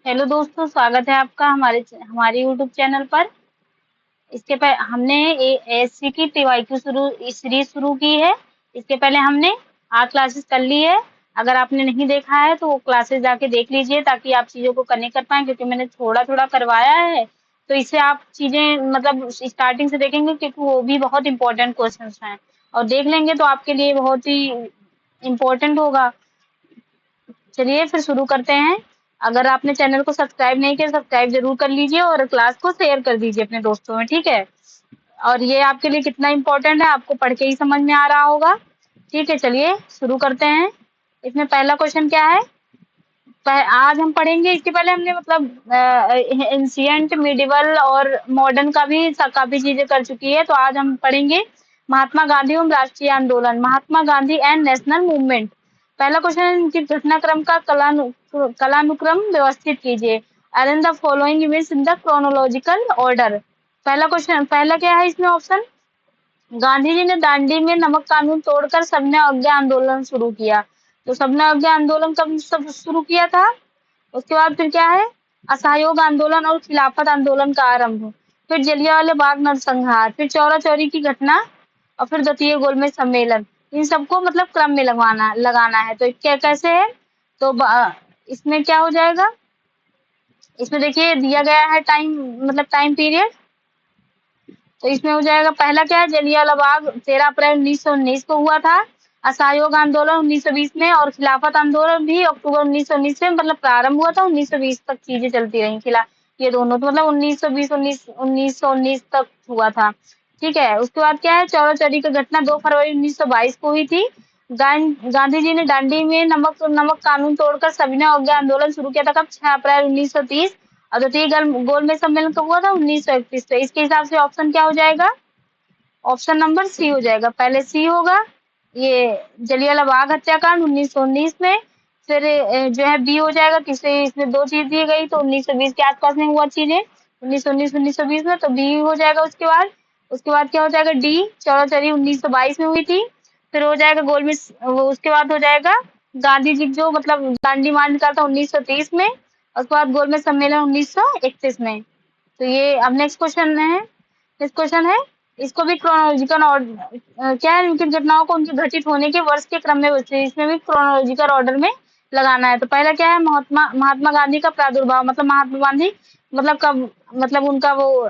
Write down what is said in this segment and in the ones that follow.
Hello दोस्तों, स्वागत है आपका हमारे यूट्यूब चैनल पर। इसके पहले हमने एएससी की पीवाईक्यू सीरीज शुरू की है। इसके पहले हमने 8 क्लासेस कर ली है। अगर आपने नहीं देखा है तो वो क्लासेस जाके देख लीजिए ताकि आप चीज़ों को कनेक्ट कर पाएँ, क्योंकि मैंने थोड़ा-थोड़ा करवाया है। तो इससे आप चीज़ें मतलब स्टार्टिंग से देखेंगे, क्योंकि वो भी बहुत इम्पोर्टेंट क्वेश्चंस हैं और देख लेंगे तो आपके लिए बहुत ही इम्पोर्टेंट होगा। चलिए फिर शुरू करते हैं। अगर आपने चैनल को सब्सक्राइब नहीं किया, सब्सक्राइब जरूर कर लीजिए और क्लास को शेयर कर दीजिए अपने दोस्तों में, ठीक है। और ये आपके लिए कितना इम्पोर्टेंट है आपको पढ़ के ही समझ में आ रहा होगा। ठीक है, चलिए शुरू करते हैं। इसमें पहला क्वेश्चन क्या है, आज हम पढ़ेंगे। इसके पहले हमने मतलब एंशियंट, मिडिवल और मॉडर्न का भी काफी चीजें कर चुकी है। तो आज हम पढ़ेंगे महात्मा गांधी एवं राष्ट्रीय आंदोलन, Mahatma Gandhi and national movement. पहला क्वेश्चन, इनकी घटनाक्रम का कलानुक्रम व्यवस्थित कीजिए। Arrange the following events in the chronological order. पहला क्वेश्चन, पहला क्या है इसमें ऑप्शन, गांधी जी ने दांडी में नमक कानून तोड़कर सबने अवज्ञा आंदोलन शुरू किया। तो सबने अवज्ञा आंदोलन कब सब शुरू किया था। उसके बाद फिर क्या है, असहयोग आंदोलन और खिलाफत आंदोलन का आरंभ, फिर जलियांवाला बाग नरसंहार, फिर चौरा चौरी की घटना और फिर द्वितीय गोलमेज सम्मेलन। इन सबको मतलब क्रम में लगाना है। तो क्या कैसे है, तो इसमें क्या हो जाएगा, इसमें देखिए दिया गया है टाइम, मतलब टाइम पीरियड। तो इसमें हो जाएगा, पहला क्या है, जलियांवाला बाग 13 अप्रैल 1919 को हुआ था। असहयोग आंदोलन 1920 में और खिलाफत आंदोलन भी अक्टूबर 1919 में मतलब प्रारंभ हुआ था। 1920 तक चीजें चलती रही खिला ये दोनों, तो मतलब 1920 1919 तक हुआ था। ठीक है, उसके बाद क्या है, चौरा चौरी की घटना 2 फरवरी 1922 को हुई थी। गांधी जी ने दांडी में नमक कानून तोड़कर सविनय अवज्ञा आंदोलन शुरू किया था। कब, 6 अप्रैल 1930। और द्वितीय गोलमेज सम्मेलन कब हुआ था, 1931। तो इसके हिसाब से ऑप्शन क्या हो जाएगा, ऑप्शन नंबर सी हो जाएगा। पहले सी होगा, ये जलियांवाला बाग हत्याकांड 1919 में। फिर जो है बी हो जाएगा, किसे इसमें 2 चीज दी गई तो 1920 के आसपास में हुआ चीजें, 1919 1920 में, तो बी हो जाएगा। उसके बाद क्या हो जाएगा, डी, चौरा चौरी 1922 में हुई थी। फिर हो जाएगा गोलमेज, उसके बाद हो जाएगा गांधी जी जो मतलब दांडी मार्च निकाला था 1930 में। उसके बाद गोलमेज सम्मेलन 1931 में। तो ये अब नेक्स्ट क्वेश्चन है, इसको भी क्रोनोलॉजिकल और क्या है, उनकी घटनाओं को उनके घटित होने के वर्ष के क्रम में इसमें भी क्रोनोलॉजिकल ऑर्डर में लगाना है। तो पहला क्या है, महात्मा गांधी का प्रादुर्भाव, मतलब महात्मा गांधी मतलब कब, मतलब उनका वो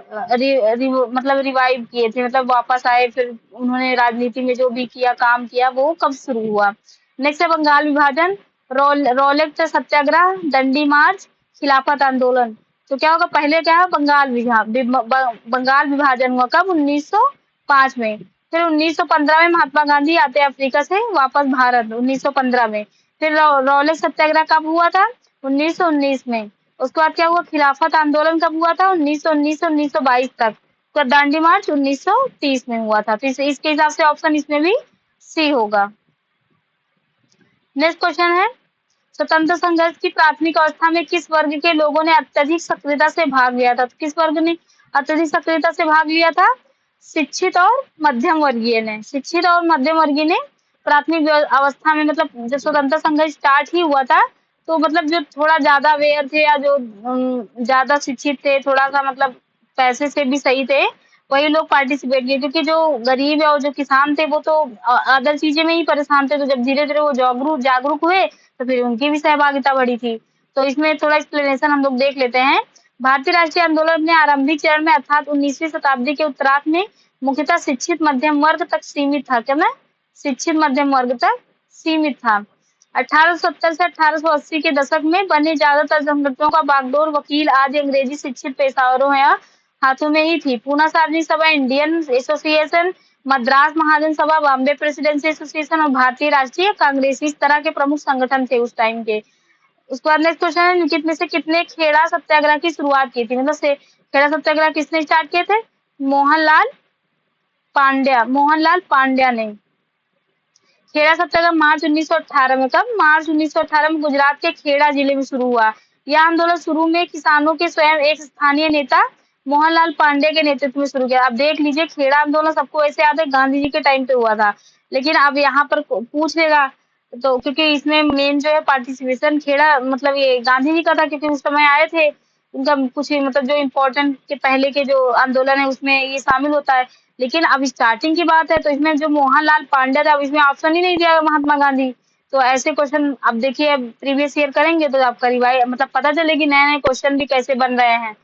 मतलब रिवाइव किए थे, मतलब वापस आए, फिर उन्होंने राजनीति में जो भी किया, काम किया, वो कब शुरू हुआ। नेक्स्ट है बंगाल विभाजन, रौलट सत्याग्रह, दंडी मार्च, खिलाफत आंदोलन। तो क्या होगा, पहले क्या है, बंगाल विभाजन हुआ कब, 1905 में। फिर 1915 में महात्मा गांधी आते अफ्रीका से वापस भारत, 1915 में। फिर रौलट सत्याग्रह कब हुआ था, 1919 में। उसके बाद क्या हुआ, खिलाफत आंदोलन कब हुआ था, 1919 से 1922 तक। तो दांडी मार्च 1930 में हुआ था। तो इसके हिसाब से ऑप्शन इसमें भी सी होगा। नेक्स्ट क्वेश्चन है, स्वतंत्र संघर्ष की प्राथमिक अवस्था में किस वर्ग के लोगों ने अत्यधिक सक्रियता से भाग लिया था। तो किस वर्ग ने अत्यधिक सक्रियता से भाग लिया था, शिक्षित और मध्यम वर्गीय ने। शिक्षित और मध्यम वर्गीय ने प्राथमिक अवस्था में, मतलब जब स्वतंत्र संघर्ष स्टार्ट ही हुआ था, तो मतलब जो थोड़ा ज्यादा अवेयर थे या जो ज्यादा शिक्षित थे, थोड़ा सा मतलब पैसे से भी सही थे, वही लोग पार्टिसिपेट किए। क्योंकि जो गरीब है और जो किसान थे वो तो अदर चीजें में ही परेशान थे। तो जब धीरे धीरे वो जागरूक हुए तो फिर उनकी भी सहभागिता बढ़ी थी। तो इसमें थोड़ा एक्सप्लेनेशन हम लोग देख लेते हैं। भारतीय राष्ट्रीय आंदोलन अपने आरंभिक चरण में अर्थात 19वीं शताब्दी के उत्तरार्ध में मुख्यतः शिक्षित मध्यम वर्ग तक सीमित था। क्या मैं, शिक्षित मध्यम वर्ग तक सीमित था। 1870 से 1880 के दशक में बने ज्यादातर संगठनों का बागडोर वकील आज अंग्रेजी शिक्षित पेशेवरों या हाथों में ही थी। पूना सार्वजनिक सभा, इंडियन एसोसिएशन, मद्रास महाजन सभा, बॉम्बे प्रेसिडेंसी एसोसिएशन और भारतीय राष्ट्रीय कांग्रेस, इस तरह के प्रमुख संगठन थे उस टाइम के। उसके बाद नेक्स्ट क्वेश्चन है, निम्नलिखित में से कितने खेड़ा सत्याग्रह की शुरुआत की थी, मतलब से खेड़ा सत्याग्रह किसने स्टार्ट किए थे, मोहनलाल पांड्या ने। खेड़ा सत्याग्रह मार्च 1918 में, कब, मार्च 1918 में गुजरात के खेड़ा जिले में शुरू हुआ। यह आंदोलन शुरू में किसानों के स्वयं एक स्थानीय नेता मोहनलाल पांडे के नेतृत्व में शुरू किया। अब देख लीजिए, खेड़ा आंदोलन सबको ऐसे याद है गांधी जी के टाइम पे हुआ था, लेकिन अब यहाँ पर पूछ लेगा तो क्योंकि इसमें मेन जो है पार्टिसिपेशन खेड़ा मतलब ये गांधी जी का था, क्योंकि उस समय आए थे, उनका कुछ मतलब जो इम्पोर्टेंट के पहले के जो आंदोलन है उसमें ये शामिल होता है। लेकिन अब स्टार्टिंग की बात है तो इसमें जो मोहनलाल पांडे था, अब इसमें ऑप्शन ही नहीं दिया महात्मा गांधी। तो ऐसे क्वेश्चन अब देखिए, अब प्रीवियस ईयर करेंगे तो आपका रिवाइज मतलब पता चलेगी नए नए क्वेश्चन भी कैसे बन रहे हैं।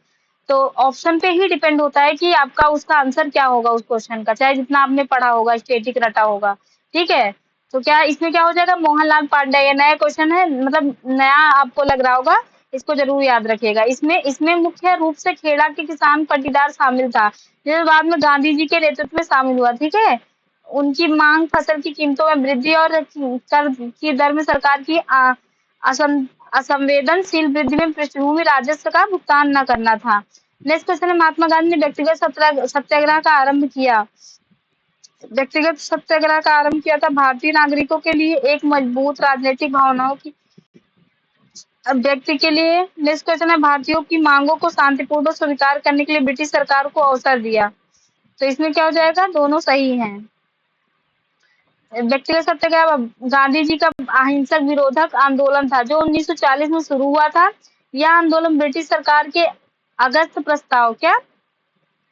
तो ऑप्शन पे ही डिपेंड होता है कि आपका उसका आंसर क्या होगा उस क्वेश्चन का, चाहे जितना आपने पढ़ा होगा, स्टैटिक रटा होगा। ठीक है, तो क्या इसमें क्या हो जाएगा, मोहनलाल पांडे, ये नया क्वेश्चन है, मतलब नया आपको लग रहा होगा, इसको जरूर याद रखिएगा। इसमें इसमें मुख्य रूप से खेड़ा के किसान पाटीदार शामिल था, जो बाद में गांधी जी के नेतृत्व में शामिल हुआ। ठीक है, उनकी मांग फसल की कीमतों में वृद्धि और कर की दर में सरकार की असं असंवेदनशील वृद्धि में पृष्ठभूमि राजस्व का भुगतान न करना था। नेक्स्ट क्वेश्चन है, महात्मा गांधी ने व्यक्तिगत सत्याग्रह का आरंभ किया। व्यक्तिगत सत्याग्रह का आरंभ किया था भारतीय नागरिकों के लिए एक मजबूत राजनीतिक भावनाओं की व्यक्ति के लिए। नेक्स्ट क्वेश्चन है, भारतीयों की मांगों को शांतिपूर्वक स्वीकार करने के लिए ब्रिटिश सरकार को अवसर दिया। तो इसमें क्या हो जाएगा, दोनों सही हैं। व्यक्तिगत सत्याग्रह गांधी जी का अहिंसक विरोधक आंदोलन था जो 1940 में शुरू हुआ था। यह आंदोलन ब्रिटिश सरकार के अगस्त प्रस्ताव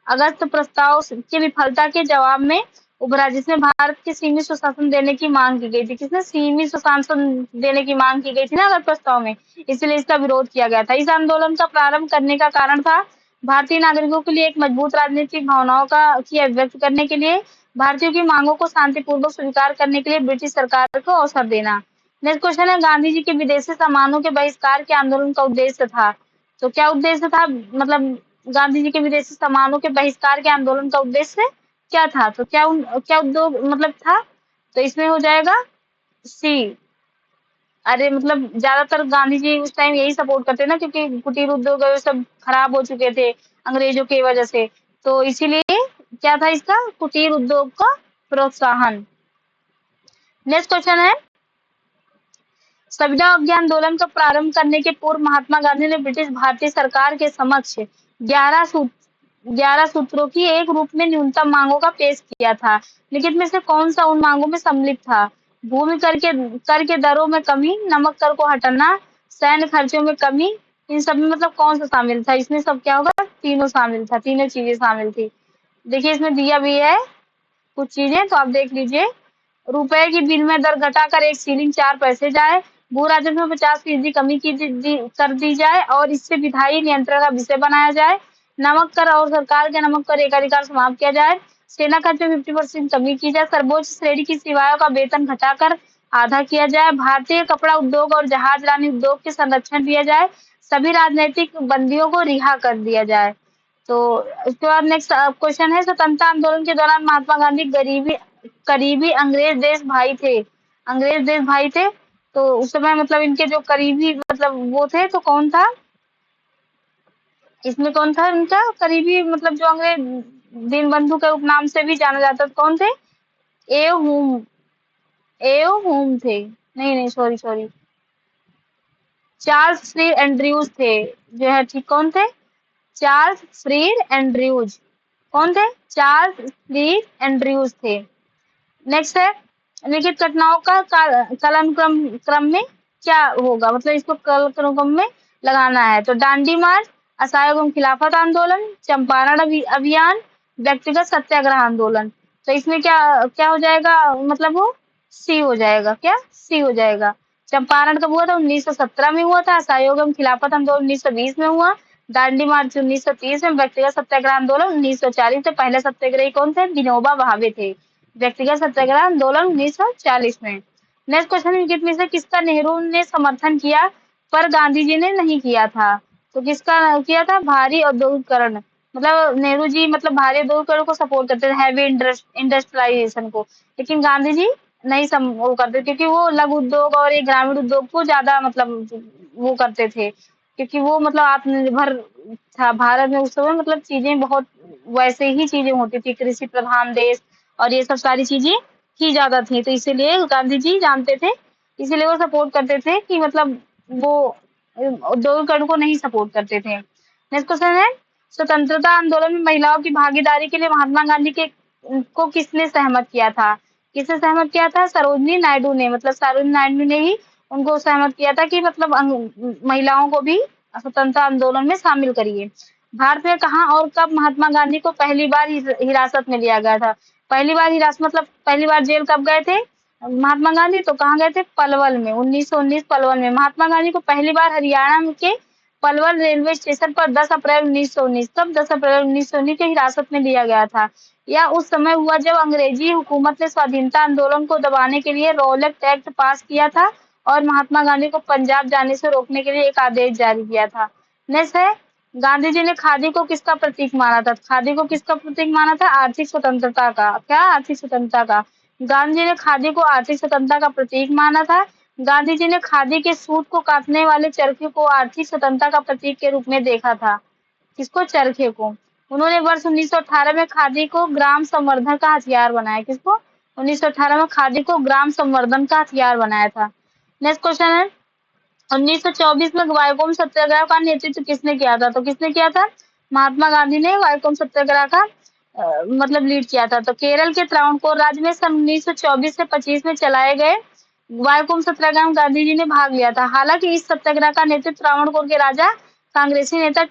अगस्त प्रस्ताव की विफलता के जवाब में उभरा, जिसमें भारत के सीमित सुशासन देने की मांग की गई थी। किसने सीमित सुशासन देने की मांग की गई थी ना अगस्त प्रस्ताव में, इसलिए इसका विरोध किया गया था। इस आंदोलन का प्रारंभ करने का कारण था भारतीय नागरिकों के लिए एक मजबूत राजनीतिक भावनाओं का की अभिव्यक्त करने के लिए भारतीयों की मांगों को शांतिपूर्वक स्वीकार करने के लिए ब्रिटिश सरकार को अवसर देना। नेक्स्ट क्वेश्चन है, गांधी जी के विदेशी सामानों के बहिष्कार के आंदोलन का उद्देश्य था। तो क्या उद्देश्य था, मतलब गांधी जी के विदेशी सामानों के बहिष्कार के आंदोलन का उद्देश्य क्या था, तो क्या उद्योग मतलब था, तो इसमें हो जाएगा सी। अरे मतलब ज्यादातर गांधी जी उस टाइम यही सपोर्ट करते ना, क्योंकि कुटीर उद्योग ये सब खराब हो चुके थे अंग्रेजों की वजह से, तो इसीलिए क्या था इसका, कुटीर उद्योग का प्रोत्साहन। नेक्स्ट क्वेश्चन है, संविदा अवज्ञा आंदोलन का प्रारंभ करने के पूर्व महात्मा गांधी ने ब्रिटिश भारतीय सरकार के समक्ष 11 सूत्रों की एक रूप में न्यूनतम मांगों का पेश किया था। लिखित में से कौन सा उन मांगों में सम्मिलित था? भूमि कर के दरों में कमी, नमक कर को हटाना, सैन्य खर्चों में कमी, इन सब में मतलब कौन सा शामिल था? इसमें सब क्या होगा, तीनों शामिल था, तीनों चीजें शामिल थी। देखिए इसमें दिया भी है कुछ चीजें, तो आप देख लीजिए। रुपए की विनिमय दर घटाकर एक सीलिंग 4 पैसे जाए, भू राजस्व में 50% कमी कर दी जाए और इससे विधायी नियंत्रण का विषय बनाया जाए। नमक कर और सरकार के नमक कर एकाधिकार समाप्त किया जाए। सेना खर्च में 50% कमी की जाए। सर्वोच्च श्रेणी की सेवाओं का वेतन घटाकर आधा किया जाए। भारतीय कपड़ा उद्योग और जहाज रानी उद्योग के संरक्षण दिया जाए। सभी राजनीतिक बंदियों को रिहा कर दिया जाए। तो उसके बाद नेक्स्ट क्वेश्चन है, स्वतंत्रता आंदोलन के दौरान महात्मा गांधी करीबी अंग्रेज देश भाई थे। तो उस समय मतलब इनके जो करीबी मतलब वो थे, तो कौन था इसमें, कौन था इनका करीबी मतलब जो अंग्रेज दीनबंधु के उपनाम से भी जाना जाता था, कौन थे? एव हुम थे, नहीं sorry sorry, Charles free Andrews थे जो है, ठीक, कौन थे? चार्ल्स फ्री एंड्रयूज, कौन थे? चार्ल्स फ्री एंड्रयूज थे। नेक्स्ट है, लिखित घटनाओं का कालानुक्रम क्रम में क्या होगा, मतलब इसको कालानुक्रम में लगाना है। तो दांडी मार्च, असहयोग एवं खिलाफत आंदोलन, चंपारण अभियान, व्यक्तिगत सत्याग्रह आंदोलन। तो इसमें क्या क्या हो जाएगा, मतलब वो सी हो जाएगा, क्या सी हो जाएगा। चंपारण कब हुआ था? 1917 में हुआ था। असहयोग एवं खिलाफत आंदोलन 1920 में हुआ। दांडी मार्च 1930 में। व्यक्तिगत सत्याग्रह आंदोलन 1940 में। पहले सत्याग्रही कौन थे? विनोबा भावे थे। व्यक्तिगत सत्याग्रह आंदोलन 1940 में। नेक्स्ट क्वेश्चन, निम्नलिखित में से किसका नेहरू ने समर्थन किया पर गांधी जी ने नहीं किया था? तो किसका किया था? भारी औद्योगिकरण, मतलब नेहरू जी मतलब भारी औद्योगिकरण को सपोर्ट करते थे, हैवी इंडस्ट्रियलाइजेशन को, लेकिन गांधी जी नहीं वो करते, क्योंकि वो लघु उद्योग और ये ग्रामीण उद्योग को ज्यादा मतलब वो करते थे, क्योंकि वो मतलब आत्मनिर्भर था भारत में उस समय, मतलब चीजें बहुत वैसे ही चीजें होती थी, कृषि प्रधान देश और ये सब सारी चीजें ही ज्यादा थी, तो इसीलिए गांधी जी जानते थे, इसीलिए वो सपोर्ट करते थे कि मतलब वो उद्योगीकरण को नहीं सपोर्ट करते थे। नेक्स्ट क्वेश्चन है, स्वतंत्रता आंदोलन में महिलाओं की भागीदारी के लिए महात्मा गांधी के को किसने सहमत किया था? किसने सहमत किया था? सरोजिनी नायडू ने, मतलब सरोजिनी नायडू ने ही उनको सहमत किया था कि मतलब महिलाओं को भी स्वतंत्रता आंदोलन में शामिल करिए। भारत में कहाँ और कब महात्मा गांधी को पहली बार हिरासत में लिया गया था? पहली बार हिरासत मतलब पहली बार जेल कब गए थे महात्मा गांधी? तो कहाँ गए थे? पलवल में, 1919 पलवल में। महात्मा गांधी को पहली बार हरियाणा के पलवल रेलवे स्टेशन पर 10 अप्रैल 1919, तब 10 अप्रैल 1919 को हिरासत में लिया गया था। यह उस समय हुआ जब अंग्रेजी हुकूमत ने स्वाधीनता आंदोलन को दबाने के लिए रॉलेट एक्ट पास किया था और महात्मा गांधी को पंजाब जाने से रोकने के लिए एक आदेश जारी किया था। नेक्स्ट है, गांधी जी ने खादी को किसका प्रतीक माना था? खादी को किसका प्रतीक माना था? आर्थिक स्वतंत्रता का। क्या? आर्थिक स्वतंत्रता का। गांधी जी ने खादी को आर्थिक स्वतंत्रता का प्रतीक माना था। गांधी जी ने खादी के सूत को काटने वाले चरखे को आर्थिक स्वतंत्रता का प्रतीक के रूप में देखा था। किसको? चरखे को। उन्होंने वर्ष 1918 में खादी को ग्राम संवर्धन का हथियार बनाया। किसको? 1918 में खादी को ग्राम संवर्धन का हथियार बनाया था। नेक्स्ट क्वेश्चन है, 1924 में वाईकोम सत्याग्रह का नेतृत्व किसने किया था? तो किसने किया था? महात्मा गांधी ने वाईकोम सत्याग्रह का मतलब लीड किया था। तो केरल के त्रावणकोर राज्य में सन 1924 से 25 में चलाए गए वाईकोम सत्याग्रह में गांधी जी ने भाग लिया था। हालांकि इस सत्याग्रह का नेतृत्व त्रावणकोर के कांग्रेसी नेता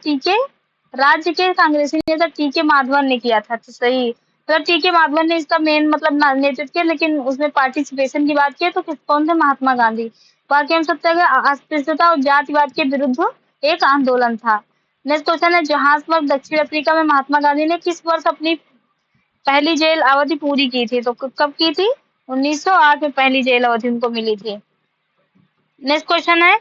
राज्य के कांग्रेसी नेता टी.के. माधवन ने किया था। तो सही, मतलब टी.के. माधवन ने इसका मेन मतलब नेतृत्व किया, लेकिन उसमें पार्टिसिपेशन की बात की तो कौन थे? महात्मा गांधी। वाकई सत्याग्रह अस्पृश्यता और जातिवाद के विरुद्ध एक आंदोलन था। नेक्स्ट क्वेश्चन है, जोहान्सबर्ग दक्षिण अफ्रीका में महात्मा गांधी ने किस वर्ष अपनी पहली जेल अवधि पूरी की थी? तो कब की थी? 1908 में पहली जेल अवधि उनको मिली थी। नेक्स्ट क्वेश्चन है,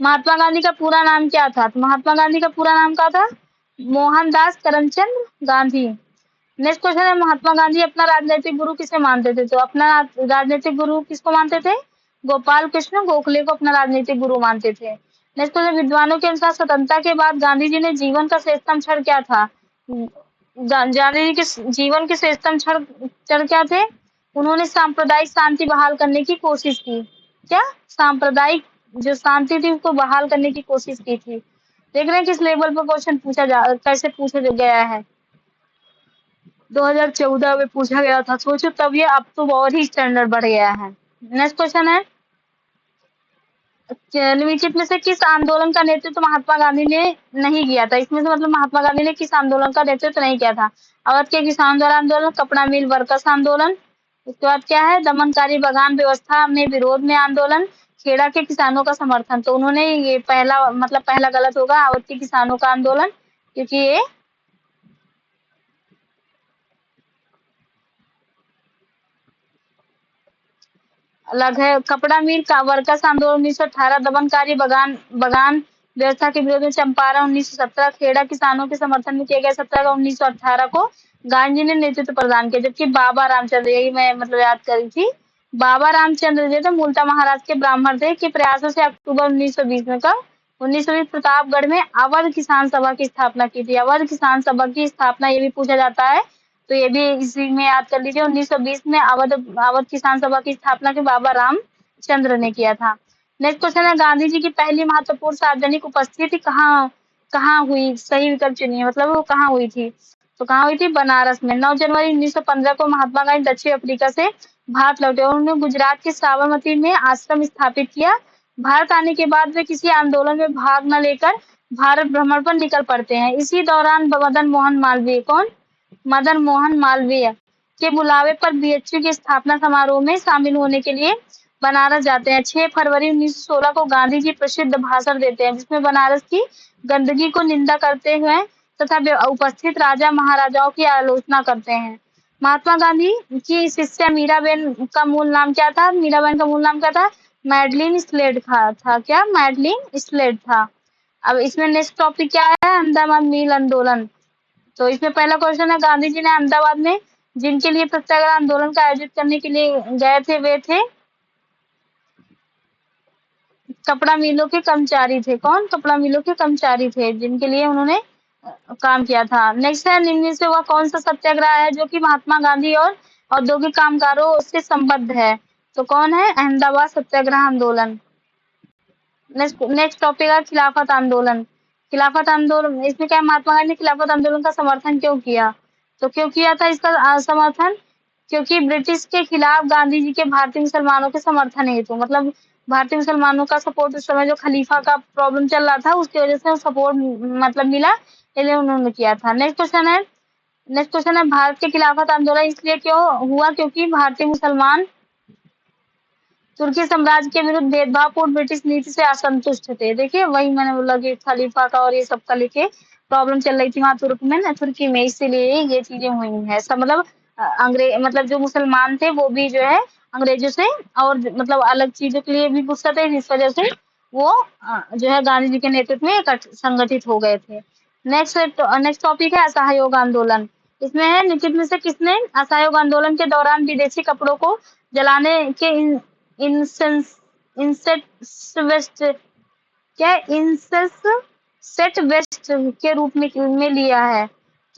महात्मा गांधी का पूरा नाम क्या था? तो महात्मा गांधी का पूरा नाम क्या था? मोहनदास करमचंद गांधी। नेक्स्ट क्वेश्चन है, महात्मा गांधी अपना राजनीतिक गुरु किसे मानते थे? तो अपना राजनीतिक गुरु किसको मानते थे? गोपाल कृष्ण गोखले को अपना राजनीतिक गुरु मानते थे। नेक्स्ट क्वेश्चन, विद्वानों के अनुसार स्वतंत्रता के बाद गांधी जी ने जीवन का श्रेष्ठतम क्षण क्या था? गांधी जी के जीवन के श्रेष्ठतम क्षण क्या थे? उन्होंने सांप्रदायिक शांति बहाल करने की कोशिश की। क्या? सांप्रदायिक जो शांति थी उसको बहाल करने की कोशिश की थी। देख रहे हैं किस लेवल पर क्वेश्चन कैसे पूछा गया है। 2014 में पूछा गया था, सोचो तब ये अब तो और ही स्टैंडर्ड बढ़ गया है। नेक्स्ट क्वेश्चन है, निम्नलिखित में से किस आंदोलन का नेतृत्व महात्मा गांधी ने नहीं किया था? इसमें से मतलब महात्मा गांधी ने किस आंदोलन का नेतृत्व नहीं किया था? अवध के किसान द्वारा आंदोलन, कपड़ा मिल वर्कर्स आंदोलन, उसके बाद क्या है, दमनकारी बागान व्यवस्था में विरोध में आंदोलन, खेड़ा के किसानों का समर्थन। तो उन्होंने ये पहला मतलब पहला गलत होगा, अवध के किसानों का आंदोलन, क्योंकि ये अलग है। कपड़ा मिल का वर्कर्स आंदोलन 1918, दमनकारी बगान बगान व्यवस्था के विरोध में चंपारण 1917, खेड़ा किसानों के समर्थन में किया गया 17 का 1918 को गांधी जी ने नेतृत्व प्रदान किया। जबकि बाबा रामचंद्र, यही मैं मतलब याद करी थी, बाबा रामचंद्र जी थे मूलतः महाराष्ट्र के ब्राह्मण थे, के प्रयासों से अक्टूबर 1920 में का 1920 प्रतापगढ़ में अवध किसान सभा की स्थापना की थी। अवध किसान सभा की स्थापना ये भी पूछा जाता है, तो ये भी इसी में याद कर लीजिए। 1920 में अवध किसान सभा की स्थापना के बाबा रामचंद्र ने किया था। नेक्स्ट क्वेश्चन है, गांधी जी की पहली महत्वपूर्ण सार्वजनिक उपस्थिति कहाँ कहाँ हुई? सही विकल्प चुनिए, मतलब वो कहाँ हुई थी? तो कहाँ हुई थी? बनारस में। 9 जनवरी 1915 को महात्मा गांधी दक्षिण अफ्रीका से भारत लौटे और उन्होंने गुजरात के साबरमती में आश्रम स्थापित किया। भारत आने के बाद वे किसी आंदोलन में भाग न लेकर भारत भ्रमण पर निकल पड़ते हैं। इसी दौरान मदन मोहन मालवीय, कौन? मदन मोहन मालवीय के बुलावे पर बीएचपी के स्थापना समारोह में शामिल होने के लिए बनारस जाते हैं। 6 फरवरी 1916 को गांधी जी प्रसिद्ध भाषण देते हैं, जिसमें बनारस की गंदगी को निंदा करते हुए तथा उपस्थित राजा महाराजाओं की आलोचना करते हैं। महात्मा गांधी की शिष्या मीराबेन का मूल नाम क्या था? मीराबेन का मूल नाम क्या था? मैडलिन स्लेड था। क्या? मैडलिन स्लेड था। अब इसमें नेक्स्ट टॉपिक क्या है? अहमदाबाद मिल आंदोलन। तो इसमें पहला क्वेश्चन है, गांधी जी ने अहमदाबाद में जिनके लिए सत्याग्रह आंदोलन का आयोजित करने के लिए गए थे वे थे कपड़ा मिलों के कर्मचारी थे। कौन? कपड़ा मिलों के कर्मचारी थे, जिनके लिए उन्होंने काम किया था। नेक्स्ट है, निम्न में से वह कौन सा सत्याग्रह है जो कि महात्मा गांधी और औद्योगिक कामगारों से संबद्ध है? तो कौन है? अहमदाबाद सत्याग्रह आंदोलन। नेक्स्ट टॉपिक है खिलाफत आंदोलन। खिलाफत आंदोलन, इसमें क्या, महात्मा गांधी ने खिलाफत आंदोलन का समर्थन क्यों किया? तो क्यों किया था इसका समर्थन? क्योंकि ब्रिटिश के खिलाफ गांधी जी के भारतीय मुसलमानों के समर्थन हेतु, मतलब भारतीय मुसलमानों का सपोर्ट उस समय जो खलीफा का प्रॉब्लम चल रहा था उसकी वजह से सपोर्ट मतलब मिला, इसलिए उन्होंने किया था। नेक्स्ट क्वेश्चन है भारत के खिलाफत आंदोलन इसलिए क्यों हुआ क्योंकि भारतीय मुसलमान तुर्की साम्राज्य के विरुद्ध भेदभावपूर्ण ब्रिटिश नीति से असंतुष्ट थे। देखिए वही मैंने बोला कि खलीफा का और ये सब का लेके प्रॉब्लम चल रही थी वहाँ तुर्की में, इसीलिए ये चीजें हुई हैं। सब मतलब अंग्रेज मतलब जो मुसलमान थे वो भी जो है अंग्रेजों से और मतलब अलग चीजों के लिए भी गुस्सा थे, जिस वजह से वो जो है गांधी जी के नेतृत्व में संगठित हो गए थे। नेक्स्ट टॉपिक है असहयोग आंदोलन। इसमें है निम्नलिखित में से किसने असहयोग आंदोलन के दौरान विदेशी कपड़ों को जलाने के इंसेंस इंसेट क्या इंसेट वेस्ट के रूप में लिया है?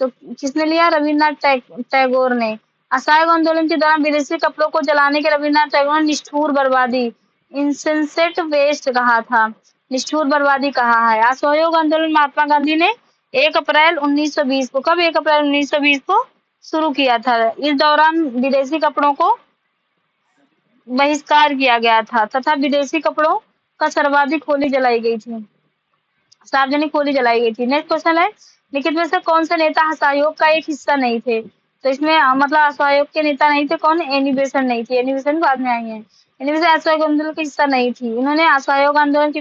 तो किसने लिया? रविन्द्रनाथ टैगोर ने। असहयोग आंदोलन के दौरान विदेशी कपड़ों को जलाने के रविन्द्रनाथ टैगोर ने निष्ठुर बर्बादी इंसेंसेट वेस्ट कहा था, निष्ठुर बर्बादी कहा है। असहयोग आंदोलन महात्मा गांधी ने 1 अप्रैल 1920 को, कब 1 अप्रैल 1920 को शुरू किया था। इस दौरान विदेशी कपड़ों को बहिष्कार किया गया था तथा विदेशी कपड़ों का सर्वाधिक होली जलाई गई थी, सार्वजनिक होली जलाई गई थी। नेक्स्ट क्वेश्चन है लिखित में से कौन से नेता असहयोग का एक हिस्सा नहीं थे? तो इसमें मतलब असहयोग के नेता नहीं थे कौन? एनी बेसेंट नहीं थी, एनी बेसेंट बाद में आई है। एनी बेसेंट असहयोग आंदोलन का हिस्सा नहीं थी। इन्होंने असहयोग आंदोलन के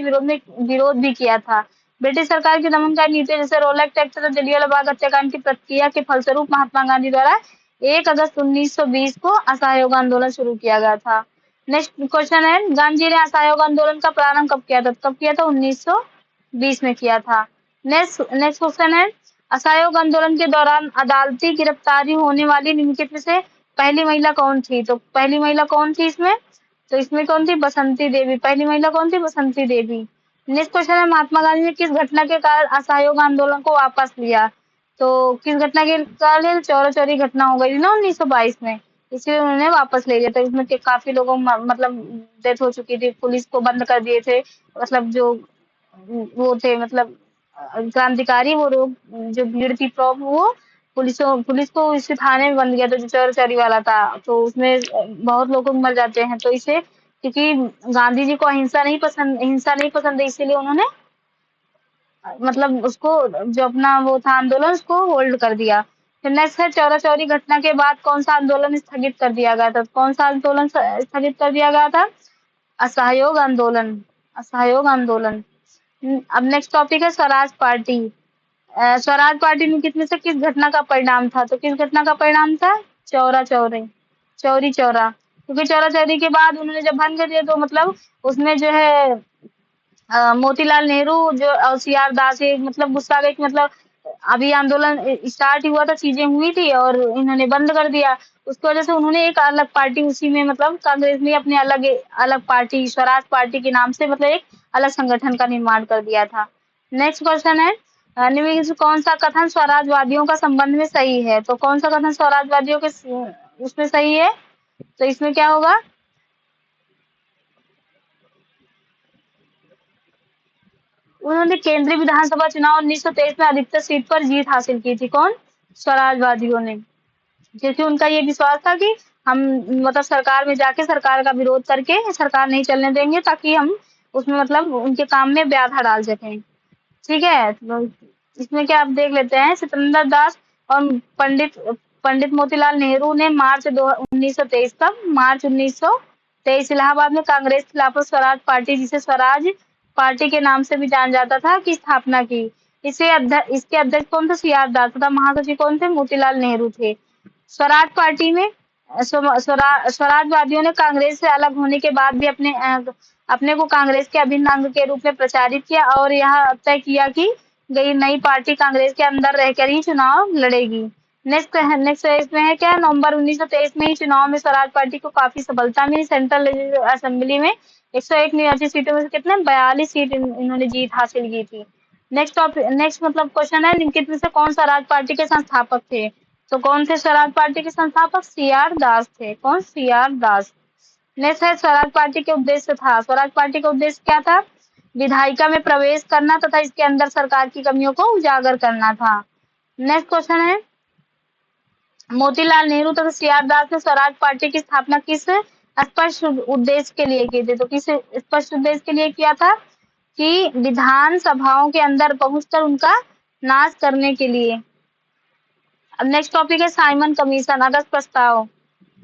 विरोध भी किया था। ब्रिटिश सरकार की दमनकारी नीति जैसे रोलैक्ट एक्ट तथा जलियांवाला बाग हत्याकांड की प्रक्रिया के फलस्वरूप महात्मा गांधी द्वारा 1 अगस्त 1920 को असहयोग आंदोलन शुरू किया गया था। नेक्स्ट क्वेश्चन है गांधी ने असहयोग आंदोलन का प्रारंभ कब किया था? कब किया था? 1920 में किया था। नेक्स्ट क्वेश्चन है असहयोग आंदोलन के दौरान अदालती गिरफ्तारी होने वाली निम्नलिखित में से पहली महिला कौन थी? तो पहली महिला कौन थी इसमें? तो इसमें कौन थी? बसंती देवी। पहली महिला कौन थी? बसंती देवी। नेक्स्ट क्वेश्चन है महात्मा गांधी ने किस घटना के कारण असहयोग आंदोलन को वापस लिया? तो किस घटना के कारण? चौरा चौरी घटना हो गई थी ना 1922 में, इसलिए उन्होंने वापस ले लिया था। इसमें काफी लोगों मतलब डेथ हो चुकी थी, पुलिस को बंद कर दिए थे, मतलब जो वो थे मतलब क्रांतिकारी वो लोग जो भीड़ थी वो पुलिस को इसी थाने में बंद किया था जो चोर चोरी वाला था, तो उसमें बहुत लोग मर जाते हैं। तो इसे क्योंकि गांधी जी को हिंसा नहीं पसंद है, इसीलिए उन्होंने मतलब उसको जो अपना वो था आंदोलन उसको होल्ड कर दिया। फिर नेक्स्ट है चौरा चौरी घटना के बाद कौन सा आंदोलन स्थगित कर दिया गया था? कौन सा आंदोलन स्थगित कर दिया गया था? असहयोग आंदोलन। असहयोग आंदोलन। अब नेक्स्ट टॉपिक है स्वराज पार्टी। स्वराज पार्टी में कितने से किस घटना का परिणाम था? तो किस घटना का परिणाम था? चौरा चौरी, चौरी चौरा। क्योंकि चौरा चौरी के बाद उन्होंने जब भंग कर दिया तो मतलब उसमें जो है मोतीलाल नेहरू जो और सी आर दास ये मतलब गुस्सा गए कि मतलब अभी आंदोलन स्टार्ट हुआ था, चीजें हुई थी और इन्होंने बंद कर दिया। उसकी वजह से उन्होंने एक अलग पार्टी उसी में मतलब कांग्रेस में अपने अलग अलग पार्टी स्वराज पार्टी के नाम से मतलब एक अलग संगठन का निर्माण कर दिया था। नेक्स्ट क्वेश्चन है निम्नलिखित में से कौन सा कथन स्वराजवादियों का संबंध में सही है? तो कौन सा कथन स्वराजवादियों के उसमें सही है? तो इसमें क्या होगा? उन्होंने केंद्रीय विधानसभा चुनाव 1923 में अधिकतर सीट पर जीत हासिल की थी। कौन? स्वराजवादियों ने। क्योंकि उनका ये विश्वास था कि हम मतलब सरकार में जाके सरकार का विरोध करके सरकार नहीं चलने देंगे ताकि हम उसमें मतलब उनके काम में व्याधा डाल सकें। ठीक है, तो इसमें क्या आप देख लेते हैं सत्येंद्र दास और पंडित पंडित मोतीलाल नेहरू ने मार्च 1923 कब? मार्च 1923 इलाहाबाद में कांग्रेस खिलाफत स्वराज पार्टी जिसे स्वराज पार्टी के नाम से भी जाना जाता था की स्थापना की। इसके अध्यक्ष कौन थे? सी आर दास तथा महासचिव कौन थे? मोतीलाल नेहरू थे। स्वराज पार्टी में स्वराजवादियों ने कांग्रेस से अलग होने के बाद भी अपने को कांग्रेस के अभिन्न अंग के रूप में प्रचारित किया और यह तय किया कि गई नई पार्टी कांग्रेस के अंदर रहकर ही चुनाव लड़ेगी। नेक्स्ट इसमें है क्या? नवंबर 1923 में ही चुनाव में स्वराज पार्टी को काफी सफलता मिली। सेंट्रल असेंबली में 101 निर्वाचित सीटों में से कितने? 42 सीट इन्होंने जीत हासिल की थी। नेक्स्ट मतलब क्वेश्चन है निम्नलिखित में से कौन स्वराज पार्टी के संस्थापक थे? तो कौन थे स्वराज पार्टी के संस्थापक? सी आर दास थे। कौन? सी आर दास। नेक्स्ट है स्वराज पार्टी के उद्देश्य था। स्वराज पार्टी का उद्देश्य क्या था? विधायिका में प्रवेश करना तथा इसके अंदर सरकार की कमियों को उजागर करना था। नेक्स्ट क्वेश्चन है मोतीलाल नेहरू तथा सीआर दास ने स्वराज पार्टी की स्थापना किस स्पष्ट उद्देश्य के लिए की थी? तो किस स्पष्ट उद्देश्य के लिए किया था कि विधान सभाओं के अंदर पहुंचकर उनका नाश करने के लिए। अब नेक्स्ट टॉपिक है साइमन कमीशन, अगस्त प्रस्ताव।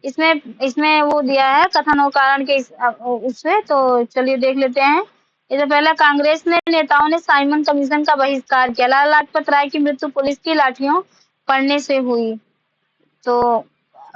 इसमें इसमें वो दिया है कथन और कारण के उससे, तो चलिए देख लेते हैं। इससे पहले कांग्रेस ने नेताओं ने साइमन कमीशन का बहिष्कार किया। लाला लाजपत राय की मृत्यु पुलिस की लाठियों पड़ने से हुई। तो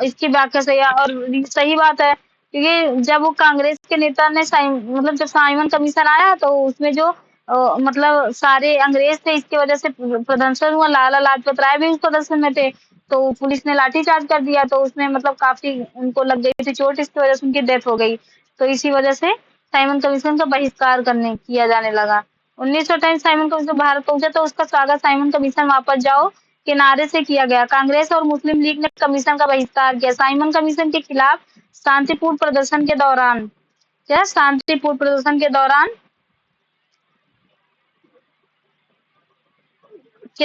इसकी व्याख्या सही है और सही बात है, क्योंकि जब वो कांग्रेस के नेता ने मतलब जब साइमन कमीशन आया तो उसमें जो मतलब सारे अंग्रेज थे, इसकी वजह से प्रदर्शन हुआ। लाला लाजपत राय भी उस प्रदर्शन में थे, तो पुलिस ने लाठीचार्ज कर दिया, तो उसमें मतलब काफी उनको लग गई थी चोट, इसकी वजह से उनकी डेथ हो गई। तो इसी वजह से साइमन कमीशन का बहिष्कार करने किया जाने लगा। 1928 साइमन कमीशन भारत पहुंचा तो उसका स्वागत साइमन कमीशन वापस जाओ के नारे से किया गया। कांग्रेस और मुस्लिम लीग ने कमीशन का बहिष्कार किया। साइमन कमीशन के खिलाफ शांतिपूर्ण प्रदर्शन के दौरान, क्या शांतिपूर्ण प्रदर्शन के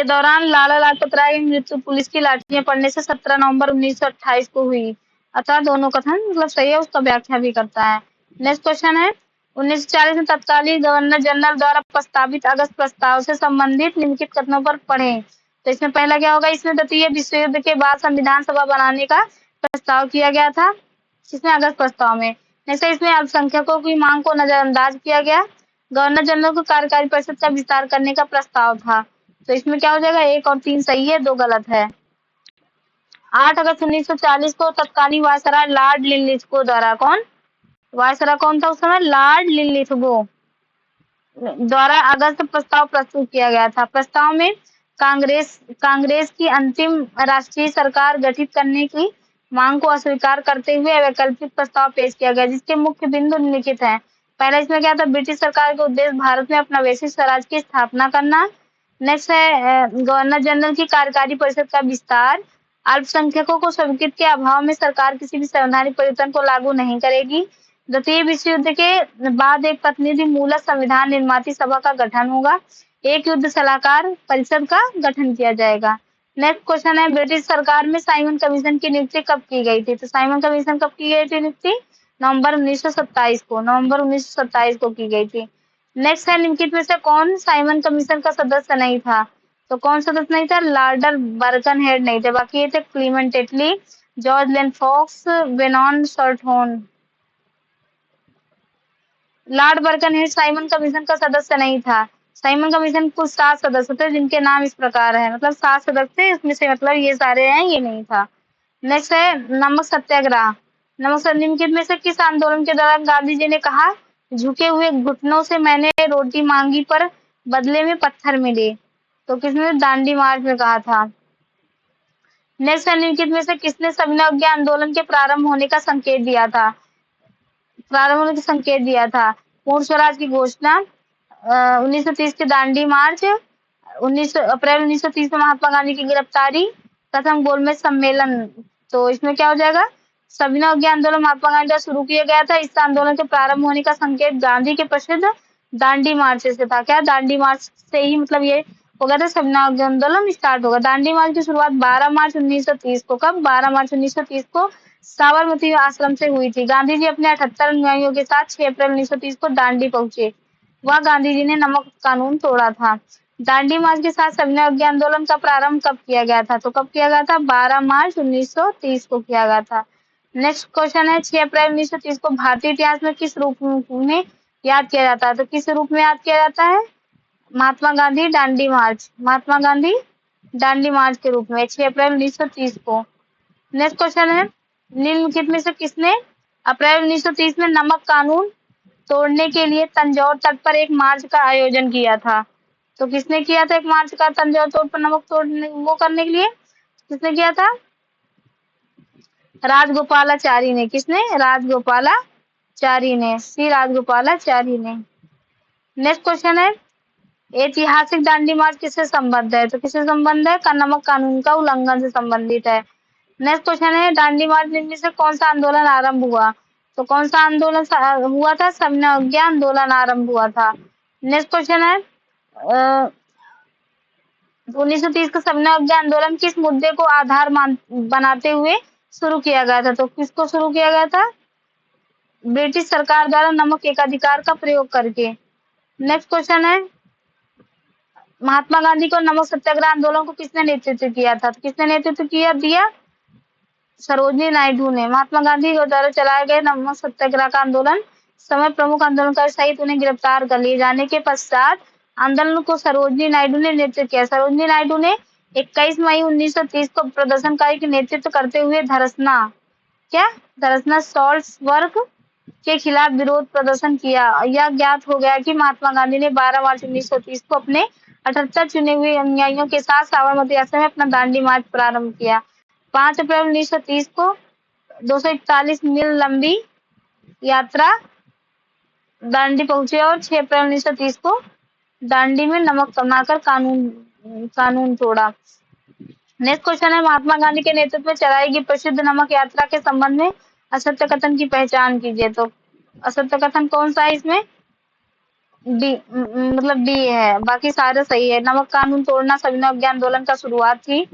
दौरान लाला लाजपत राय की मृत्यु पुलिस की लाठियां पड़ने से 17 नवंबर 1928 को हुई। अतः दोनों कथन मतलब सही है, उसका व्याख्या भी करता है। नेक्स्ट क्वेश्चन है 1940 में तत्कालीन गवर्नर जनरल द्वारा प्रस्तावित अगस्त प्रस्ताव से संबंधित निम्नलिखित कथनों पर पढ़ें। तो इसमें पहला क्या होगा, इसमें द्वितीय विश्व युद्ध के बाद संविधान सभा बनाने का प्रस्ताव किया गया था, जिसमें अगस्त प्रस्ताव में। जैसे इसमें अल्पसंख्यकों की मांग को नजरअंदाज किया गया। गवर्नर जनरल को कार्यकारी परिषद का विस्तार करने का प्रस्ताव था। तो इसमें क्या हो जाएगा, 1 और 3 सही है, 2 गलत है। 8 अगस्त 1940 को तत्कालीन वायसराय लॉर्ड लिनलिथगो द्वारा, कौन वायसराय कौन था उस समय, लॉर्ड लिनलिथगो द्वारा अगस्त प्रस्ताव प्रस्तुत किया गया था। प्रस्ताव में कांग्रेस की अंतिम राष्ट्रीय सरकार गठित करने की मांग को अस्वीकार करते हुए वैकल्पिक प्रस्ताव पेश किया गया, जिसके मुख्य बिंदु निम्नलिखित हैं। पहला इसमें क्या था, ब्रिटिश सरकार के उद्देश्य भारत में अपना वैश्विक स्वराज की स्थापना करना। नेक्स्ट है गवर्नर जनरल की कार्यकारी परिषद का विस्तार। अल्पसंख्यकों को स्वीकृत के अभाव में सरकार किसी भी संवैधानिक परिवर्तन को लागू नहीं करेगी। द्वितीय विश्व युद्ध के बाद एक प्रतिनिधि मूलक संविधान निर्माती सभा का गठन होगा। एक युद्ध सलाहकार परिषद का गठन किया जाएगा। नेक्स्ट क्वेश्चन है ब्रिटिश सरकार में साइमन कमीशन की नियुक्ति कब की गई थी? तो साइमन कमीशन कब की गई थी नियुक्ति? नवंबर 1927 को, नवंबर 1927 को की गई थी। नेक्स्ट है निम्नलिखित में से कौन साइमन कमीशन का सदस्य नहीं था? तो कौन सदस्य नहीं था? लॉर्ड बर्कनहेड नहीं थे, बाकी ये थे Clement Attlee, George Lane Fox, Vernon शर्टहोन। लॉर्ड बर्कनहेड साइमन कमीशन का सदस्य नहीं था। साइमन कमीशन कुल 7 सदस्य थे, जिनके नाम इस प्रकार है, मतलब 7 सदस्य थे, इसमें से मतलब ये सारे हैं, ये नहीं था। नेक्स्ट है नमक सत्याग्रह। नमक निम्नलिखित में से किस आंदोलन के दौरान गांधी जी ने कहा, झुके हुए घुटनों से मैंने रोटी मांगी पर बदले में पत्थर मिले? तो किसने? दांडी मार्च में कहा था। नेक्स्ट है निम्नलिखित में से किसने सविनय अवज्ञा आंदोलन के प्रारंभ होने का संकेत दिया था? प्रारंभ होने का संकेत दिया था। पूर्ण स्वराज की घोषणा, 1930 के दांडी मार्च, 19 अप्रैल 1930 में महात्मा गांधी की गिरफ्तारी, प्रथम गोलमेज सम्मेलन। तो इसमें क्या हो जाएगा, सविनय अवज्ञा आंदोलन महात्मा गांधी द्वारा शुरू किया गया था। इस आंदोलन के प्रारंभ होने का संकेत गांधी के प्रसिद्ध दांडी मार्च से था। क्या दांडी मार्च से ही मतलब ये हो गया था, सविनय अवज्ञा आंदोलन स्टार्ट होगा। दांडी मार्च की शुरुआत 12 मार्च 1930 को, कब? 12 मार्च 1930 को साबरमती आश्रम से हुई थी। गांधी जी अपने 78 अनुयायियों के साथ 6 अप्रैल 1930 को दांडी पहुंचे। वह गांधी जी ने नमक कानून तोड़ा था। दांडी मार्च के साथ सविनय अवज्ञा आंदोलन का प्रारंभ कब किया गया था? तो कब किया गया था? 12 मार्च 1930 को किया गया था। नेक्स्ट क्वेश्चन है 6 अप्रैल 1930 को भारतीय इतिहास में किस रूप में याद किया जाता है? तो किस रूप में याद किया जाता है? महात्मा गांधी दांडी मार्च, महात्मा गांधी दांडी मार्च के रूप में 6 अप्रैल 1930 को। नेक्स्ट क्वेश्चन है निम्नलिखित में से किसने अप्रैल 1930 में नमक कानून तोड़ने के लिए तंजौर तट पर एक मार्च का आयोजन किया था? तो किसने किया था एक मार्च का तंजौर तट पर नमक तोड़ने वो करने के लिए? किसने किया था? राजगोपालाचारी ने। किसने? राजगोपालाचारी ने, सी राजगोपालाचारी ने। नेक्स्ट क्वेश्चन है ऐतिहासिक दांडी मार्च किससे संबद्ध है? तो किससे संबंध है? का नमक कानून का उल्लंघन से संबंधित है। नेक्स्ट क्वेश्चन है दांडी मार्च में से कौन सा आंदोलन आरंभ हुआ? तो कौन सा आंदोलन हुआ था? सविनय अवज्ञा आंदोलन आरंभ हुआ था। नेक्स्ट क्वेश्चन है 1930 का सविनय अवज्ञा आंदोलन किस मुद्दे को आधार बनाते हुए शुरू किया गया था? तो किसको शुरू किया गया था? ब्रिटिश सरकार द्वारा नमक एकाधिकार का प्रयोग करके। नेक्स्ट क्वेश्चन है, महात्मा गांधी को नमक सत्याग्रह आंदोलन को किसने नेतृत्व किया था? तो किसने नेतृत्व किया दिया? सरोजिनी नायडू ने। महात्मा गांधी द्वारा चलाए गए नमक सत्याग्रह का आंदोलन समय प्रमुख आंदोलनकारी सहित उन्हें गिरफ्तार कर लिए जाने के पश्चात आंदोलन को सरोजिनी नायडू ने नेतृत्व किया। सरोजिनी नायडू ने 21 मई 1930 को प्रदर्शनकारी के नेतृत्व करते हुए धरसना सॉल्ट वर्क के खिलाफ विरोध प्रदर्शन किया। यह ज्ञात हो गया कि महात्मा गांधी ने 12 मार्च 1930 को अपने 78 चुने हुए अनुयायियों के साथ साबरमती आश्रम में अपना दांडी मार्च प्रारंभ किया। 5 अप्रैल 1930 को 241 मील लंबी यात्रा दांडी पहुंचे और 6 अप्रैल 1930 को दांडी में नमक बनाकर कानून तोड़ा। नेक्स्ट क्वेश्चन है, महात्मा गांधी के नेतृत्व में चलाई गई प्रसिद्ध नमक यात्रा के संबंध में असत्य कथन की पहचान कीजिए। तो असत्य कथन कौन सा है इसमें? डी, मतलब डी है, बाकी सारे सही है। नमक कानून तोड़ना सविनय अवज्ञा आंदोलन का शुरुआत थी।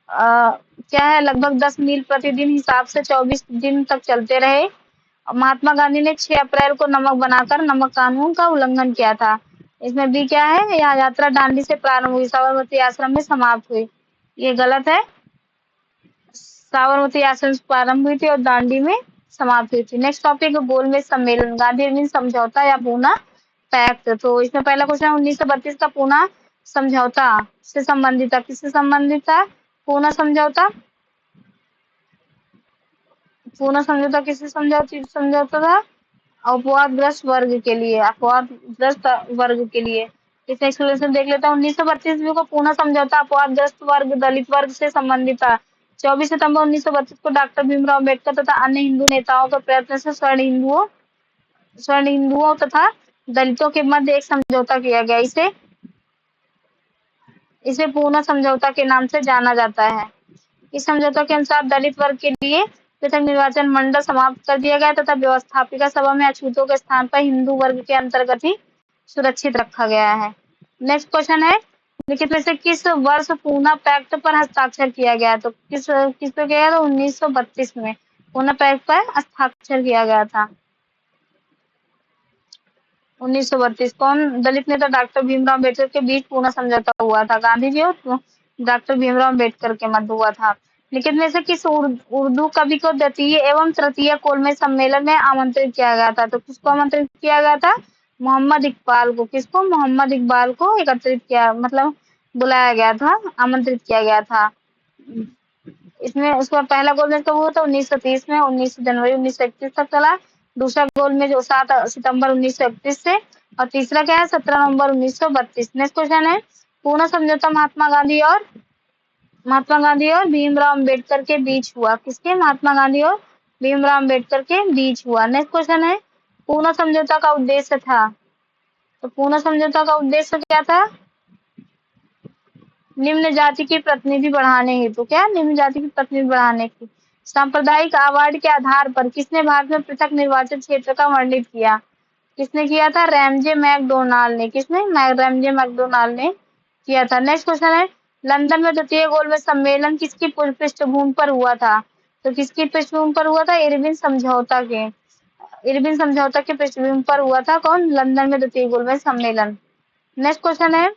क्या है, लगभग 10 मील प्रतिदिन हिसाब से 24 दिन तक चलते रहे। महात्मा गांधी ने 6 अप्रैल को नमक बनाकर नमक कानून का उल्लंघन किया था। इसमें भी क्या है, यह यात्रा दांडी से प्रारंभ हुई, साबरमती आश्रम में समाप्त हुई। ये गलत है, साबरमती आश्रम से प्रारंभ हुई थी और दांडी में समाप्त हुई थी। नेक्स्ट टॉपिक, गोलमेज सम्मेलन, गांधी इरविन समझौता या पूना पैक्ट। तो इसमें पहला क्वेश्चन 1932 का पूना समझौता से संबंधित था। किससे संबंधित था? पूना समझौता। पूना समझौता किससे समझौता था? अपवादग्रस्त वर्ग के लिए, अपवादग्रस्त वर्ग के लिए। इस एक्सप्लेनेशन देख लेता हूँ। 1932 को पूना समझौता अपवादग्रस्त वर्ग दलित वर्ग से संबंधित था। 24 सितंबर 1932 को डॉक्टर भीमराव अम्बेडकर तथा अन्य हिंदू नेताओं के प्रयत्न से स्वर्ण हिंदुओं तथा दलितों के मध्य एक समझौता किया गया। इसे पूना समझौता के नाम से जाना जाता है। इस समझौते के अनुसार दलित वर्ग के लिए पृथक निर्वाचन मंडल समाप्त कर दिया गया तथा व्यवस्थापिका सभा में अछूतों के स्थान पर हिंदू वर्ग के अंतर्गत ही सुरक्षित रखा गया है। नेक्स्ट क्वेश्चन है, लिखित में से किस वर्ष पूना पैक्ट पर हस्ताक्षर किया गया? तो किस पे किया गया? 1932 में पूना पैक्ट पर हस्ताक्षर किया गया था। 1932 कौन? दलित नेता डॉक्टर भीमराव अम्बेडकर के बीच पूना समझौता हुआ था। गांधी जी और डॉक्टर भीमराव अम्बेडकर के मध्य हुआ था। लिखित में से किस उर्दू कवि को द्वितीय एवं तृतीय गोलमेज सम्मेलन में आमंत्रित किया गया था? तो किसको आमंत्रित किया गया था? मोहम्मद इकबाल को। किसको? मोहम्मद इकबाल को एकत्रित किया, मतलब बुलाया गया था, आमंत्रित किया गया था। इसमें उसका पहला गोलमेज कब हुआ था? 1930 में, 19 जनवरी 1931 तक चला। दूसरा गोलमेज 7 सितंबर 1931 से, और तीसरा क्या है? 17 नवंबर 1932। नेक्स्ट क्वेश्चन है, पूना समझौता महात्मा गांधी और भीमराव अम्बेडकर के बीच हुआ। किसके? महात्मा गांधी और भीमराव अम्बेडकर के बीच हुआ। नेक्स्ट क्वेश्चन है, पूना समझौता का उद्देश्य था। तो पूना समझौता का उद्देश्य क्या था? निम्न जाति की प्रतिनिधि बढ़ाने हेतु। क्या? निम्न जाति की प्रतिनिधि बढ़ाने की। सांप्रदायिक अवार्ड के आधार पर किसने भारत में पृथक निर्वाचन क्षेत्र का वर्णित किया? किसने किया था? रैमजे मैकडोनाल्ड ने। किसने? रैमजे मैकडोनाल्ड ने किया था। नेक्स्ट क्वेश्चन है, लंदन में द्वितीय गोलमेज सम्मेलन किसकी पृष्ठभूमि पर हुआ था? तो किसकी पृष्ठभूमि पर हुआ था? इरविन समझौता के पृष्ठभूमि पर हुआ था। कौन? लंदन में द्वितीय गोलमेज सम्मेलन। नेक्स्ट क्वेश्चन है,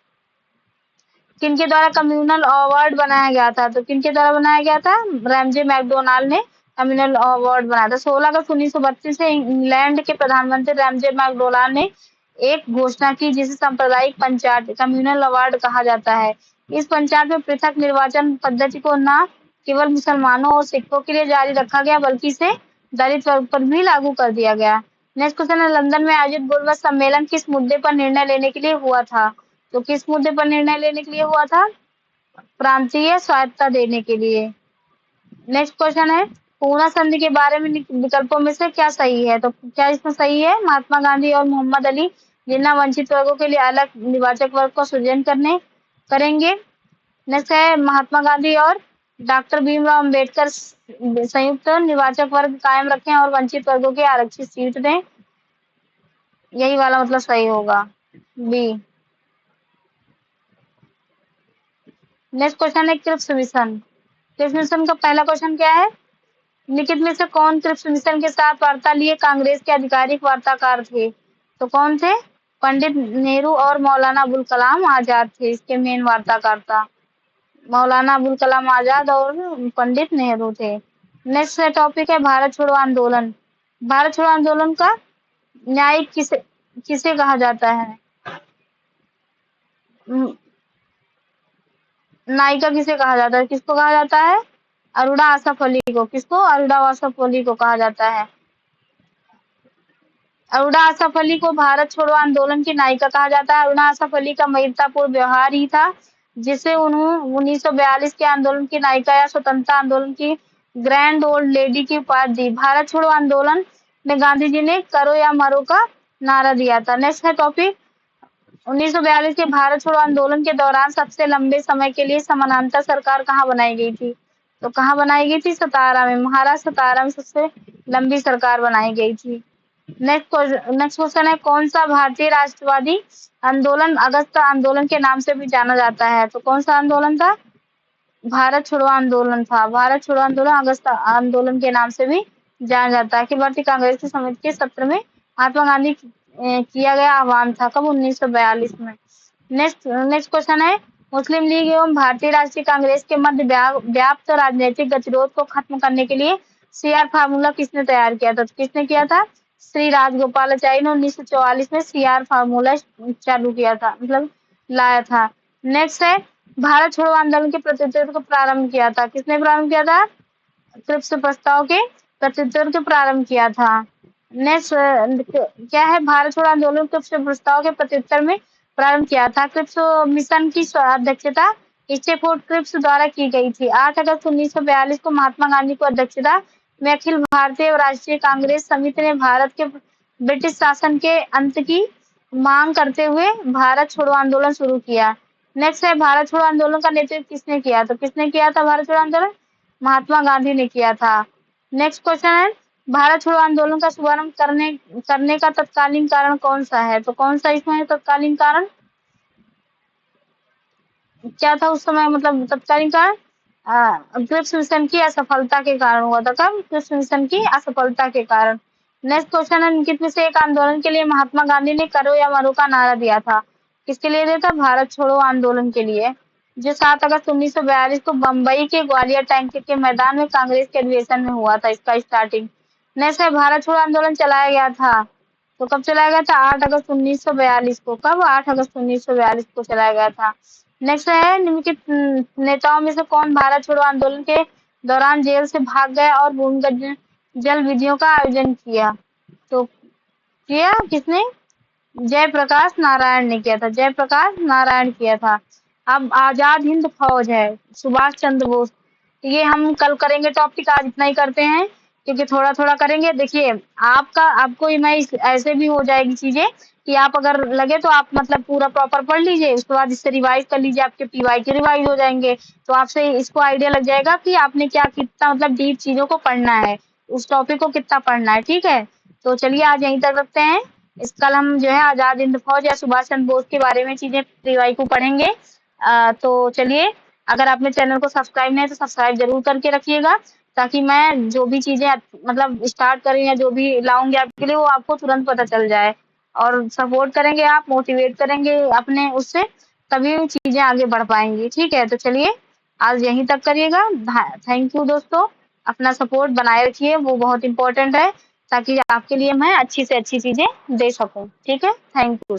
किनके द्वारा कम्युनल अवार्ड बनाया गया था? तो किनके द्वारा बनाया गया था? रैमजे मैकडोनाल्ड ने कम्युनल अवार्ड बनाया था। 16 अगस्त 1932 से इंग्लैंड के प्रधानमंत्री रैमजे मैकडोनाल्ड ने एक घोषणा की जिसे सांप्रदायिक पंचायत कम्युनल अवार्ड कहा जाता है। इस पंचायत में पृथक निर्वाचन पद्धति को न केवल मुसलमानों और सिखों के लिए जारी रखा गया बल्कि इसे दलित वर्ग पर भी लागू कर दिया गया। नेक्स्ट क्वेश्चन है, लंदन में आयोजित गोलमेज सम्मेलन किस मुद्दे पर निर्णय लेने के लिए हुआ था? तो किस मुद्दे पर निर्णय लेने के लिए हुआ था? प्रांतीय स्वायत्तता देने के लिए। नेक्स्ट क्वेश्चन है, पूना संधि के बारे में विकल्पों में से क्या सही है? तो क्या इसमें सही है? महात्मा गांधी और मोहम्मद अली जिन्ना वंचित वर्गों के लिए अलग निर्वाचक वर्ग को सृजन करेंगे। नेक्स्ट है, महात्मा गांधी और डॉक्टर भीमराव अम्बेडकर संयुक्त निर्वाचक वर्ग कायम रखें और वंचित वर्गों के आरक्षित सीट दें। यही वाला मतलब सही होगा, बी। नेक्स्ट क्वेश्चन है क्रिप्स मिशन। क्रिप्स मिशन का पहला क्वेश्चन क्या है? निम्नलिखित में से कौन क्रिप्स मिशन के साथ वार्ता लिए कांग्रेस के आधिकारिक वार्ताकार थे? तो कौन थे? पंडित नेहरू और मौलाना अबुल कलाम आजाद थे इसके मेन वार्ताकार था। मौलाना अबुल कलाम आजाद और पंडित नेहरू थे। नेक्स्ट टॉपिक है भारत छोड़ो आंदोलन। भारत छोड़ो आंदोलन का न्यायिक किसे किसे कहा जाता है? नायिका किसे कहा जाता है? किसको कहा जाता है? अरुणा आसफ अली को। किसको? अरुणा आसफ अली को कहा जाता है। अरुणा आसफ अली को भारत छोड़ो आंदोलन की नायिका कहा जाता है। अरुणा आसफ अली का वीरतापूर्ण व्यवहार ही था जिसे उन्होंने 1942 के आंदोलन की नायिका या स्वतंत्रता आंदोलन की ग्रैंड ओल्ड लेडी की उपाधि दी। भारत छोड़ो आंदोलन में गांधी जी ने करो या मरो का नारा दिया था। नेक्स्ट है टॉपिक 1942 के भारत छोड़ो आंदोलन के दौरान सबसे लंबे समय के लिए समानांतर सरकार कहाँ बनाई गई थी? तो कहाँ बनाई गई थी? सतारा में। महाराष्ट्र सतारा में सबसे लंबी सरकार बनाई गई थी। नेक्स्ट क्वेश्चन है कौन सा भारतीय राष्ट्रवादी आंदोलन अगस्त आंदोलन के नाम से भी जाना जाता है? तो कौन सा आंदोलन था? भारत छोड़ो आंदोलन था। भारत छोड़ो आंदोलन अगस्त आंदोलन के नाम से भी जाना जाता है। कि भारतीय कांग्रेस की समिति के सत्र में महात्मा गांधी किया गया आह्वान था। कब? 1942 में। नेक्स्ट क्वेश्चन है मुस्लिम लीग एवं भारतीय राष्ट्रीय कांग्रेस के मध्य व्याप्त राजनीतिक गतिरोध को खत्म करने के लिए सीआर फार्मूला किसने तैयार किया था? तो किसने किया था? श्री राजगोपालाचारी ने 1944 में सीआर फार्मूला चालू किया था, मतलब लाया था। नेक्स्ट है भारत छोड़ो आंदोलन के प्रतिनिधित्व को प्रारंभ किया था। किसने प्रारंभ किया था? क्रिप्स प्रस्ताव के प्रतिनिधित्व को प्रारंभ किया था। नेक्स्ट क्या है? भारत छोड़ो आंदोलन क्रिप्स प्रस्ताव के प्रत्युत्तर में प्रारंभ किया था। क्रिप्स मिशन की अध्यक्षता स्टेफोर्ड क्रिप्स द्वारा की गई थी। 8 अगस्त 1942 को महात्मा गांधी को अध्यक्षता में अखिल भारतीय राष्ट्रीय कांग्रेस समिति ने भारत के ब्रिटिश शासन के अंत की मांग करते हुए भारत छोड़ो आंदोलन शुरू किया। नेक्स्ट है भारत छोड़ो आंदोलन का नेतृत्व किसने किया? तो किसने किया था भारत छोड़ो आंदोलन? महात्मा गांधी ने किया था। नेक्स्ट क्वेश्चन है भारत छोड़ो आंदोलन का शुभारंभ करने का तत्कालीन कारण कौन सा है? तो कौन सा इसमें तत्कालीन कारण क्या था उस समय? मतलब तत्कालीन कारण क्रिप्स मिशन की असफलता के कारण हुआ था। कब? क्रिप्स मिशन की असफलता के कारण। नेक्स्ट क्वेश्चन है निम्नलिखित में से एक आंदोलन के लिए महात्मा गांधी ने करो या मरो का नारा दिया था। किसके लिए दिया था? भारत छोड़ो आंदोलन के लिए, जो 7 अगस्त 1942 को बम्बई के ग्वालियर टैंक के मैदान में कांग्रेस के अधिवेशन में हुआ था इसका स्टार्टिंग। नेक्स्ट है भारत छोड़ो आंदोलन चलाया गया था। तो कब चलाया गया था? 8 अगस्त 1942 को। कब? 8 अगस्त 1942 को चलाया गया था। नेक्स्ट है निम्नलिखित नेताओं में से कौन भारत छोड़ो आंदोलन के दौरान जेल से भाग गया और भूमिगत जल विधियों का आयोजन किया? तो किया किसने? जयप्रकाश नारायण ने किया था। जयप्रकाश नारायण किया था। अब आजाद हिंद फौज है सुभाष चंद्र बोस। ये हम कल करेंगे टॉपिक, आज इतना ही करते हैं क्योंकि थोड़ा थोड़ा करेंगे। देखिए आपको मैं ऐसे भी हो जाएगी चीजें कि आप अगर लगे तो आप मतलब पूरा प्रॉपर पढ़ लीजिए, उसके बाद इससे रिवाइज कर लीजिए, आपके पीवाई के रिवाइज हो जाएंगे। तो आपसे इसको आइडिया लग जाएगा कि आपने क्या कितना मतलब डीप चीजों को पढ़ना है, उस टॉपिक को कितना पढ़ना है। ठीक है, तो चलिए आज यहीं तक रखते हैं। इस कल हम जो है आजाद हिंद फौज या सुभाष चंद्र बोस के बारे में चीजें रिवाइज को पढ़ेंगे। तो चलिए, अगर आपने चैनल को सब्सक्राइब नहीं है तो सब्सक्राइब जरूर करके रखिएगा, ताकि मैं जो भी चीजें मतलब स्टार्ट करें या जो भी लाऊंगी आपके लिए वो आपको तुरंत पता चल जाए। और सपोर्ट करेंगे आप, मोटिवेट करेंगे अपने उससे, तभी चीजें आगे बढ़ पाएंगी। ठीक है, तो चलिए आज यहीं तक करिएगा। थैंक यू दोस्तों, अपना सपोर्ट बनाए रखिए, वो बहुत इंपॉर्टेंट है, ताकि आपके लिए मैं अच्छी से अच्छी चीजें दे सकूं। ठीक है, थैंक यू।